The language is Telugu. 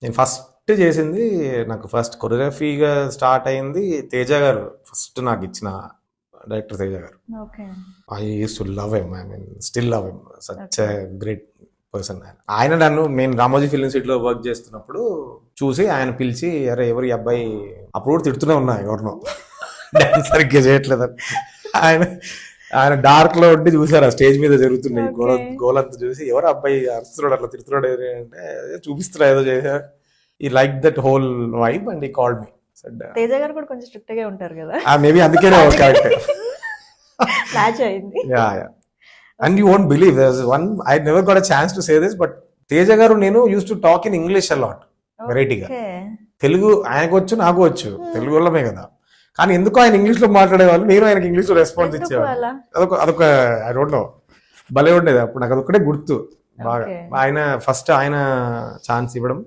నేను ఫస్ట్ చేసింది, నాకు ఫస్ట్ కొరియోగ్రఫీగా స్టార్ట్ అయింది తేజ గారు. ఫస్ట్ నాకు ఇచ్చిన డైరెక్టర్ తేజ గారు. Okay. I use to love him, I mean still love him, such great person. ఆయన నన్ను, నేను రామోజీ ఫిల్మ్ సిటీలో వర్క్ చేస్తున్నప్పుడు చూసి ఆయన పిలిచి, అరే ఎవరు ఈ అబ్బాయి, అప్పుడు కూడా తిడుతూనే ఉన్నా ఎవరినో డాన్స్ సరిగ్గా చేయట్లేదని. ఆయన ఆయన డార్క్ లో ఉండి చూసారు ఆ స్టేజ్ మీద జరుగుతున్నాయి గోలంతా చూసి, ఎవరు అబ్బాయి అరుస్తున్నాడు అట్లా తిడుతున్నాడు అంటే, చూపిస్తున్నా ఏదో చేశారు. ఈ like that whole vibe and ఈ కాల్డ్ మీ. తేజ గారు కూడా కొంచెం స్ట్రిక్ట్ గా ఉంటారు కదా, మేబీ అందుకేనే కరెక్ట్. మ్యాచ్ అయింది. Yeah. And you won't believe, there's one, I never got a chance to say this, but Teja garu నేను used to talk in English a lot, వెరైటీగా. తెలుగు ఆయనకు వచ్చు, నాకు వచ్చు, తెలుగు వాళ్ళమే కదా, కానీ ఎందుకో ఆయన ఇంగ్లీష్ లో మాట్లాడేవాళ్ళు, నేను ఆయనకి ఇంగ్లీష్ లో రెస్పాన్స్ ఇచ్చేవాళ్ళు. అదొక ఐ డోంట్ నో, భలే ఉండేది అప్పుడు. నాకు అదొక్కటే గుర్తు బాగా. ఆయన ఫస్ట్ ఆయన ఛాన్స్ ఇవ్వడం,